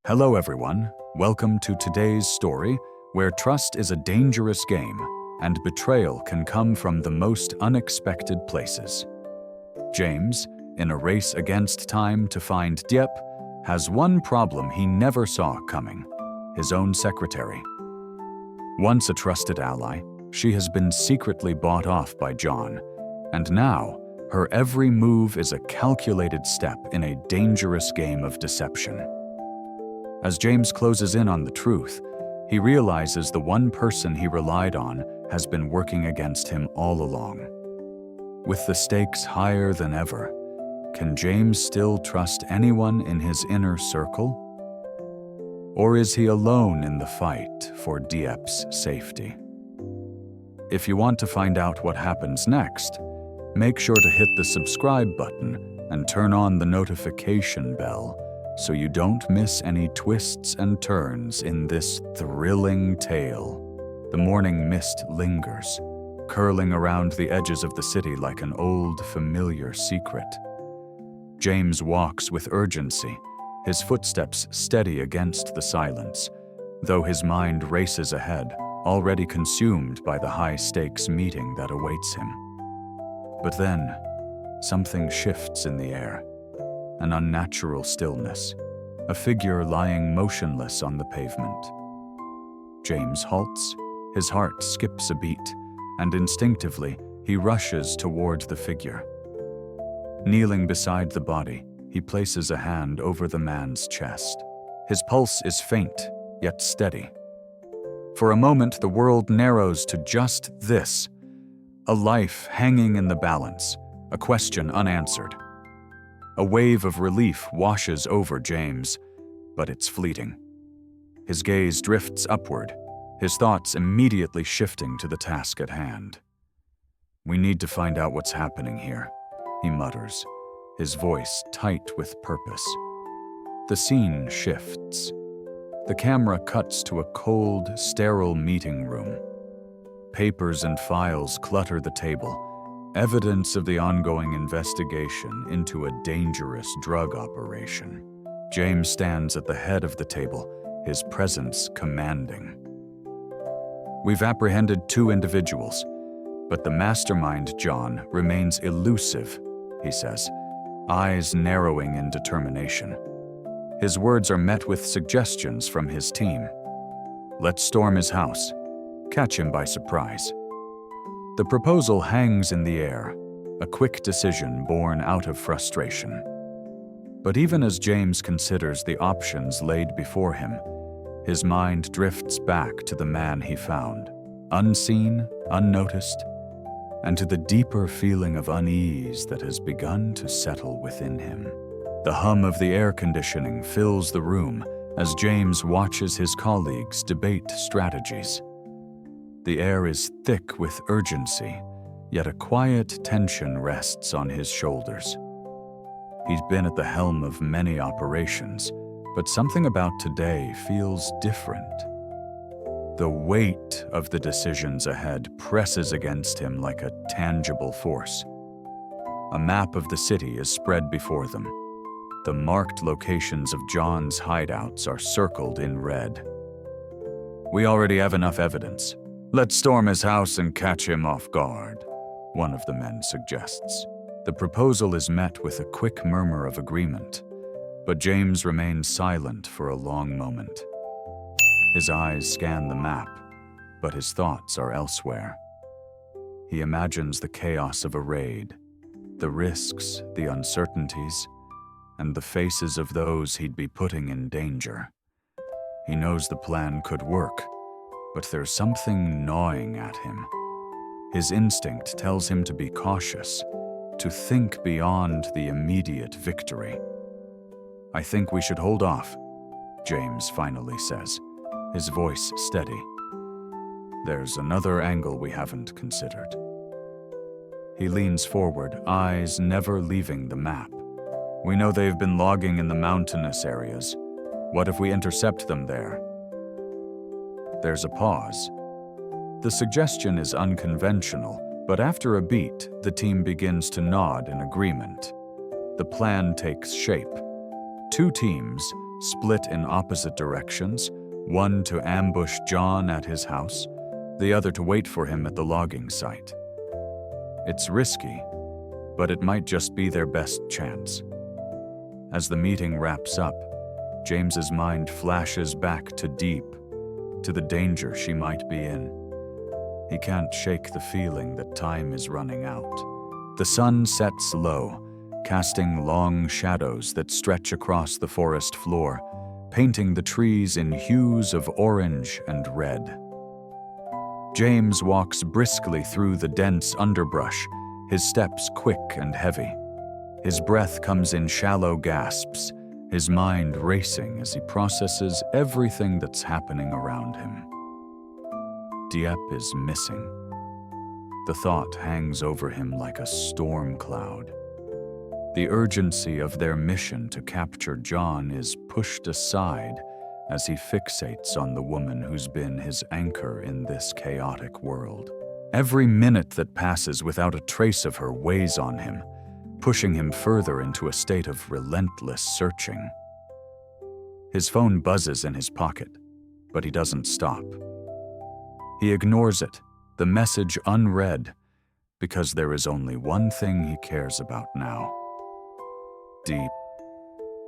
Hello everyone, welcome to today's story where trust is a dangerous game and betrayal can come from the most unexpected places. James, in a race against time to find Diep, has one problem he never saw coming: his own secretary. Once a trusted ally, she has been secretly bought off by John, and now her every move is a calculated step in a dangerous game of deception. As James closes in on the truth, he realizes the one person he relied on has been working against him all along. With the stakes higher than ever, can James still trust anyone in his inner circle? Or is he alone in the fight for Diep's safety? If you want to find out what happens next, make sure to hit the subscribe button and turn on the notification bell so you don't miss any twists and turns in this thrilling tale. The morning mist lingers, curling around the edges of the city like an old, familiar secret. James walks with urgency, his footsteps steady against the silence, though his mind races ahead, already consumed by the high-stakes meeting that awaits him. But then, something shifts in the air. An unnatural stillness, a figure lying motionless on the pavement. James halts, his heart skips a beat, and instinctively he rushes toward the figure. Kneeling beside the body, he places a hand over the man's chest. His pulse is faint, yet steady. For a moment, the world narrows to just this: a life hanging in the balance, a question unanswered. A wave of relief washes over James, but it's fleeting. His gaze drifts upward, his thoughts immediately shifting to the task at hand. "We need to find out what's happening here," he mutters, his voice tight with purpose. The scene shifts. The camera cuts to a cold, sterile meeting room. Papers and files clutter the table, evidence of the ongoing investigation into a dangerous drug operation. James stands at the head of the table, his presence commanding. "We've apprehended 2 individuals, but the mastermind, John, remains elusive," he says, eyes narrowing in determination. His words are met with suggestions from his team. "Let's storm his house, catch him by surprise." The proposal hangs in the air, a quick decision born out of frustration. But even as James considers the options laid before him, his mind drifts back to the man he found, unseen, unnoticed, and to the deeper feeling of unease that has begun to settle within him. The hum of the air conditioning fills the room as James watches his colleagues debate strategies. The air is thick with urgency, yet a quiet tension rests on his shoulders. He's been at the helm of many operations, but something about today feels different. The weight of the decisions ahead presses against him like a tangible force. A map of the city is spread before them. The marked locations of John's hideouts are circled in red. "We already have enough evidence. Let's storm his house and catch him off guard," one of the men suggests. The proposal is met with a quick murmur of agreement, but James remains silent for a long moment. His eyes scan the map, but his thoughts are elsewhere. He imagines the chaos of a raid, the risks, the uncertainties, and the faces of those he'd be putting in danger. He knows the plan could work, but there's something gnawing at him. His instinct tells him to be cautious, to think beyond the immediate victory. "I think we should hold off," James finally says, his voice steady. "There's another angle we haven't considered." He leans forward, eyes never leaving the map. "We know they've been logging in the mountainous areas. What if we intercept them there?" There's a pause. The suggestion is unconventional, but after a beat, the team begins to nod in agreement. The plan takes shape. 2 teams, split in opposite directions, one to ambush John at his house, the other to wait for him at the logging site. It's risky, but it might just be their best chance. As the meeting wraps up, James's mind flashes back to Diep, to the danger she might be in. He can't shake the feeling that time is running out. The sun sets low, casting long shadows that stretch across the forest floor, painting the trees in hues of orange and red. James walks briskly through the dense underbrush, his steps quick and heavy. His breath comes in shallow gasps, his mind racing as he processes everything that's happening around him. Diep is missing. The thought hangs over him like a storm cloud. The urgency of their mission to capture John is pushed aside as he fixates on the woman who's been his anchor in this chaotic world. Every minute that passes without a trace of her weighs on him, pushing him further into a state of relentless searching. His phone buzzes in his pocket, but he doesn't stop. He ignores it, the message unread, because there is only one thing he cares about now. Diep,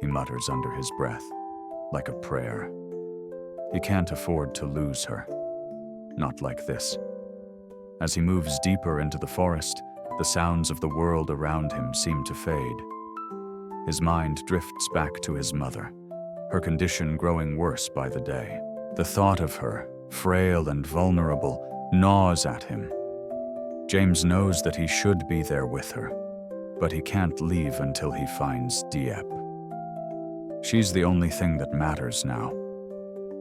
he mutters under his breath, like a prayer. He can't afford to lose her. Not like this. As he moves deeper into the forest, the sounds of the world around him seem to fade. His mind drifts back to his mother, her condition growing worse by the day. The thought of her, frail and vulnerable, gnaws at him. James knows that he should be there with her, but he can't leave until he finds Diep. She's the only thing that matters now,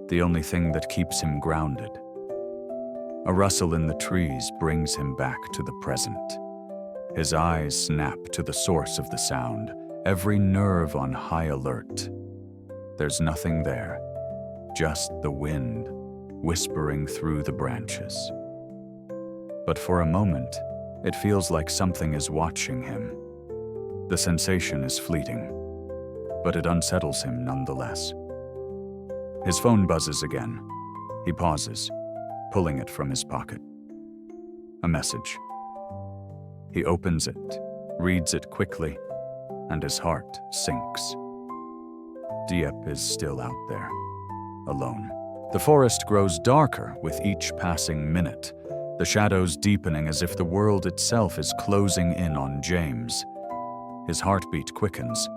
the only thing that keeps him grounded. A rustle in the trees brings him back to the present. His eyes snap to the source of the sound, every nerve on high alert. There's nothing there, just the wind whispering through the branches. But for a moment, it feels like something is watching him. The sensation is fleeting, but it unsettles him nonetheless. His phone buzzes again. He pauses, pulling it from his pocket. A message. He opens it, reads it quickly, and his heart sinks. Diep is still out there, alone. The forest grows darker with each passing minute, the shadows deepening as if the world itself is closing in on James. His heartbeat quickens,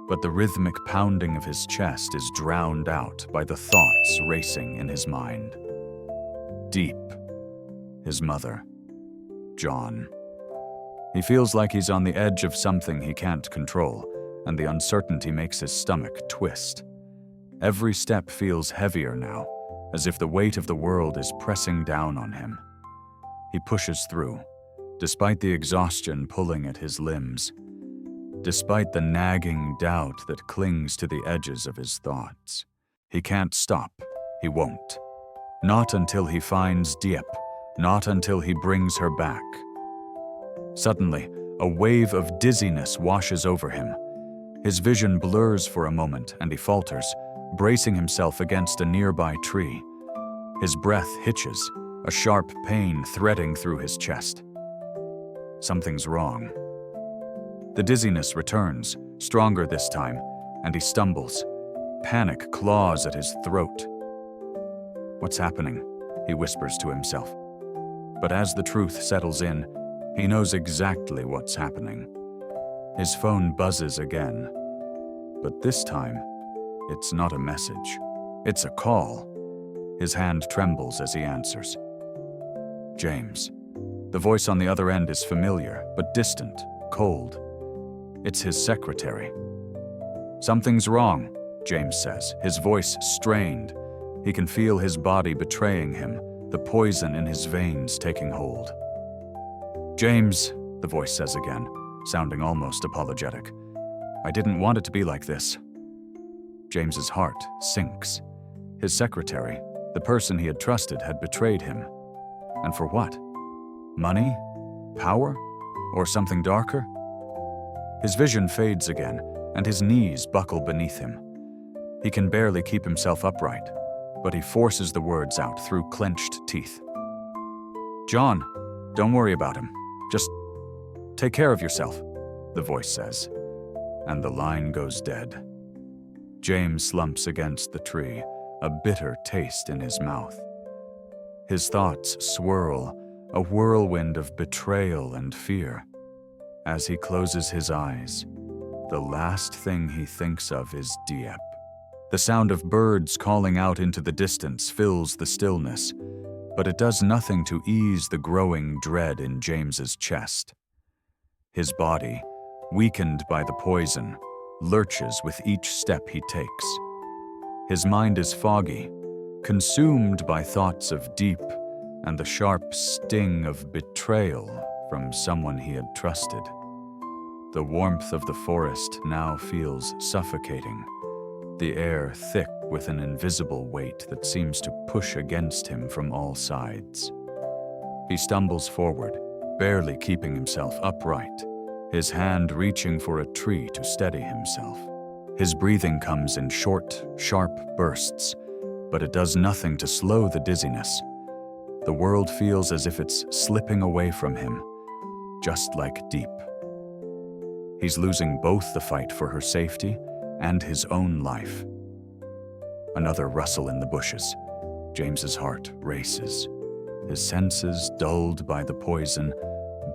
but the rhythmic pounding of his chest is drowned out by the thoughts racing in his mind. Diep, his mother, John. He feels like he's on the edge of something he can't control, and the uncertainty makes his stomach twist. Every step feels heavier now, as if the weight of the world is pressing down on him. He pushes through, despite the exhaustion pulling at his limbs, despite the nagging doubt that clings to the edges of his thoughts. He can't stop. He won't. Not until he finds Diep, not until he brings her back. Suddenly, a wave of dizziness washes over him. His vision blurs for a moment and he falters, bracing himself against a nearby tree. His breath hitches, a sharp pain threading through his chest. Something's wrong. The dizziness returns, stronger this time, and he stumbles. Panic claws at his throat. What's happening? He whispers to himself. But as the truth settles in, he knows exactly what's happening. His phone buzzes again, but this time, it's not a message. It's a call. His hand trembles as he answers. James. The voice on the other end is familiar, but distant, cold. It's his secretary. Something's wrong, James says, his voice strained. He can feel his body betraying him, the poison in his veins taking hold. James, the voice says again, sounding almost apologetic. I didn't want it to be like this. James's heart sinks. His secretary, the person he had trusted, had betrayed him. And for what? Money? Power? Or something darker? His vision fades again, and his knees buckle beneath him. He can barely keep himself upright, but he forces the words out through clenched teeth. "John, don't worry about him. Just take care of yourself," the voice says, and the line goes dead. James slumps against the tree, a bitter taste in his mouth. His thoughts swirl, a whirlwind of betrayal and fear. As he closes his eyes, the last thing he thinks of is Diep. The sound of birds calling out into the distance fills the stillness, but it does nothing to ease the growing dread in James's chest. His body, weakened by the poison, lurches with each step he takes. His mind is foggy, consumed by thoughts of Diep and the sharp sting of betrayal from someone he had trusted. The warmth of the forest now feels suffocating, the air thick with an invisible weight that seems to push against him from all sides. He stumbles forward, barely keeping himself upright, his hand reaching for a tree to steady himself. His breathing comes in short, sharp bursts, but it does nothing to slow the dizziness. The world feels as if it's slipping away from him, just like Diep. He's losing both the fight for her safety and his own life. Another rustle in the bushes. James's heart races. His senses, dulled by the poison,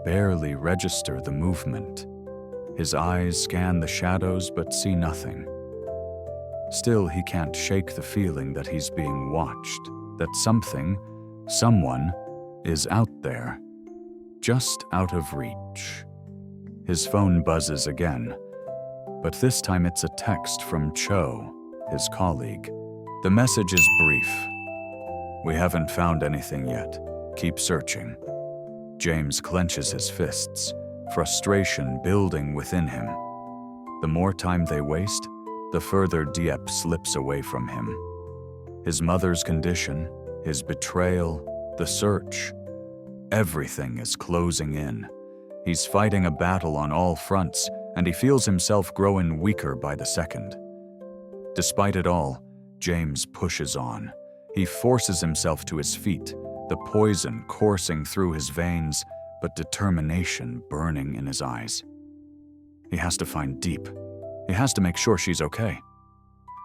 barely register the movement. His eyes scan the shadows but see nothing. Still, he can't shake the feeling that he's being watched, that someone is out there, just out of reach. His phone buzzes again, but this time it's a text from Cho, his colleague. The message is brief. "We haven't found anything yet. Keep searching." James clenches his fists, frustration building within him. The more time they waste, the further Diep slips away from him. His mother's condition, his betrayal, the search, everything is closing in. He's fighting a battle on all fronts, and he feels himself growing weaker by the second. Despite it all, James pushes on. He forces himself to his feet, the poison coursing through his veins, but determination burning in his eyes. He has to find Diep. He has to make sure she's okay.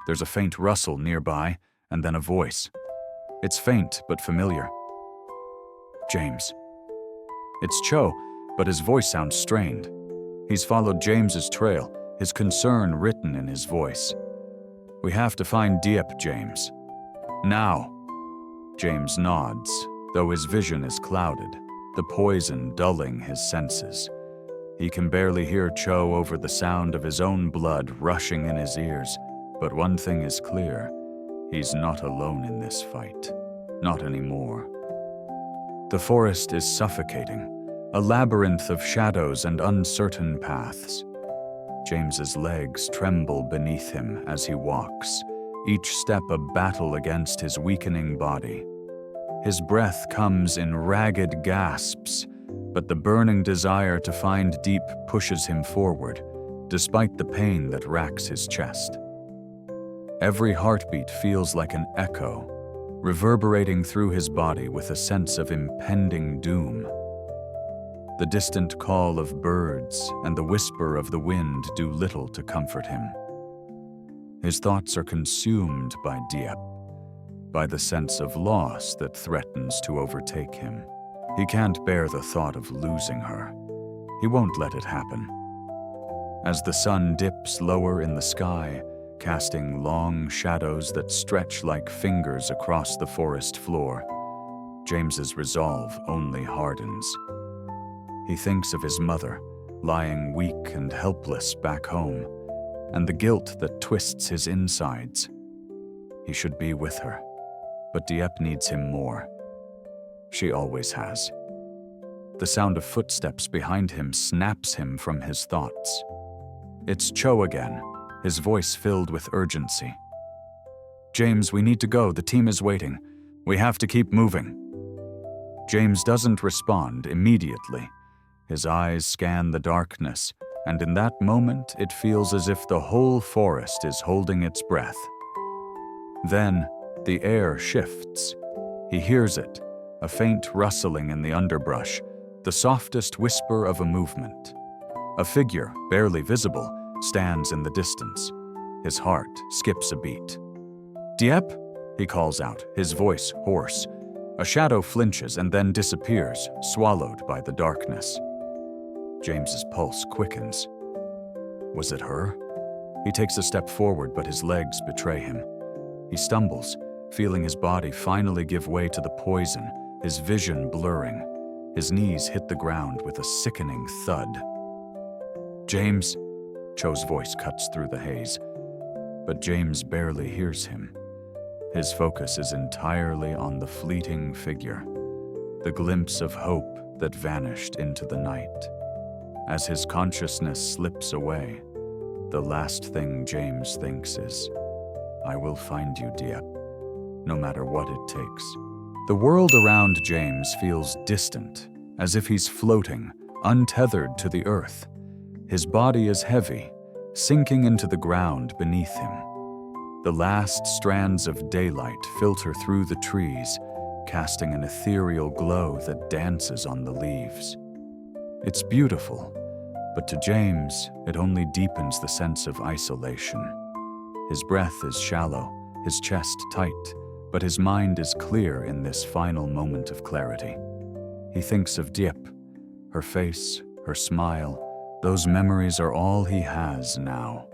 There's a faint rustle nearby, and then a voice. It's faint but familiar. "James." It's Cho, but his voice sounds strained. He's followed James's trail, his concern written in his voice. "We have to find Diep, James. Now." James nods, though his vision is clouded, the poison dulling his senses. He can barely hear Cho over the sound of his own blood rushing in his ears, but one thing is clear: he's not alone in this fight. Not anymore. The forest is suffocating, a labyrinth of shadows and uncertain paths. James's legs tremble beneath him as he walks, each step a battle against his weakening body. His breath comes in ragged gasps, but the burning desire to find Diep pushes him forward, despite the pain that racks his chest. Every heartbeat feels like an echo, reverberating through his body with a sense of impending doom. The distant call of birds and the whisper of the wind do little to comfort him. His thoughts are consumed by Diep, by the sense of loss that threatens to overtake him. He can't bear the thought of losing her. He won't let it happen. As the sun dips lower in the sky, casting long shadows that stretch like fingers across the forest floor, James's resolve only hardens. He thinks of his mother, lying weak and helpless back home, and the guilt that twists his insides. He should be with her, but Diep needs him more. She always has. The sound of footsteps behind him snaps him from his thoughts. It's Cho again, his voice filled with urgency. "James, we need to go. The team is waiting. We have to keep moving." James doesn't respond immediately. His eyes scan the darkness, and in that moment it feels as if the whole forest is holding its breath. Then, the air shifts. He hears it, a faint rustling in the underbrush, the softest whisper of a movement. A figure, barely visible, stands in the distance. His heart skips a beat. "Diep?" he calls out, his voice hoarse. A shadow flinches and then disappears, swallowed by the darkness. James's pulse quickens. Was it her? He takes a step forward, but his legs betray him. He stumbles, feeling his body finally give way to the poison, his vision blurring. His knees hit the ground with a sickening thud. "James," Cho's voice cuts through the haze, but James barely hears him. His focus is entirely on the fleeting figure, the glimpse of hope that vanished into the night. As his consciousness slips away, the last thing James thinks is, "I will find you, Diep, no matter what it takes." The world around James feels distant, as if he's floating, untethered to the earth. His body is heavy, sinking into the ground beneath him. The last strands of daylight filter through the trees, casting an ethereal glow that dances on the leaves. It's beautiful, but to James, it only deepens the sense of isolation. His breath is shallow, his chest tight, but his mind is clear in this final moment of clarity. He thinks of Diep, her face, her smile. Those memories are all he has now.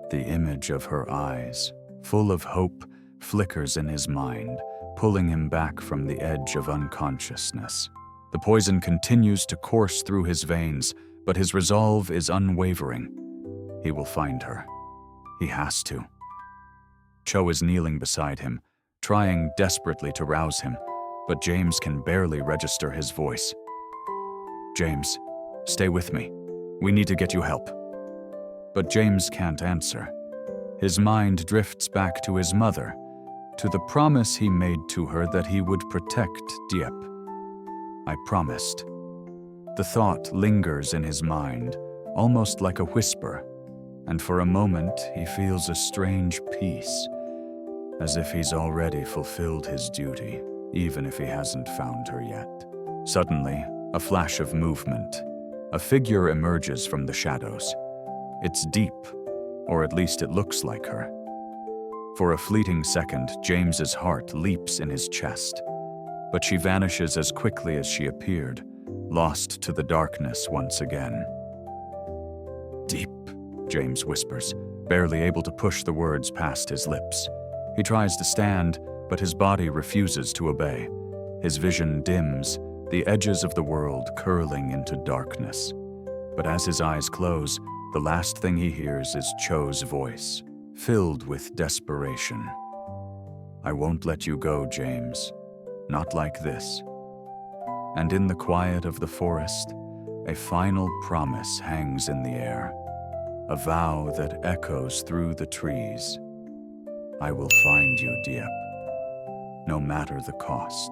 The image of her eyes, full of hope, flickers in his mind, pulling him back from the edge of unconsciousness. The poison continues to course through his veins, but his resolve is unwavering. He will find her. He has to. Cho is kneeling beside him, trying desperately to rouse him, but James can barely register his voice. "James, stay with me. We need to get you help." But James can't answer. His mind drifts back to his mother, to the promise he made to her that he would protect Diep. "I promised." The thought lingers in his mind, almost like a whisper, and for a moment he feels a strange peace, as if he's already fulfilled his duty, even if he hasn't found her yet. Suddenly, a flash of movement. A figure emerges from the shadows. It's Diep, or at least it looks like her. For a fleeting second, James's heart leaps in his chest, but she vanishes as quickly as she appeared, lost to the darkness once again. "Diep," James whispers, barely able to push the words past his lips. He tries to stand, but his body refuses to obey. His vision dims, the edges of the world curling into darkness. But as his eyes close, the last thing he hears is Cho's voice, filled with desperation. "I won't let you go, James. Not like this." And in the quiet of the forest, a final promise hangs in the air, a vow that echoes through the trees. "I will find you, Diep, no matter the cost."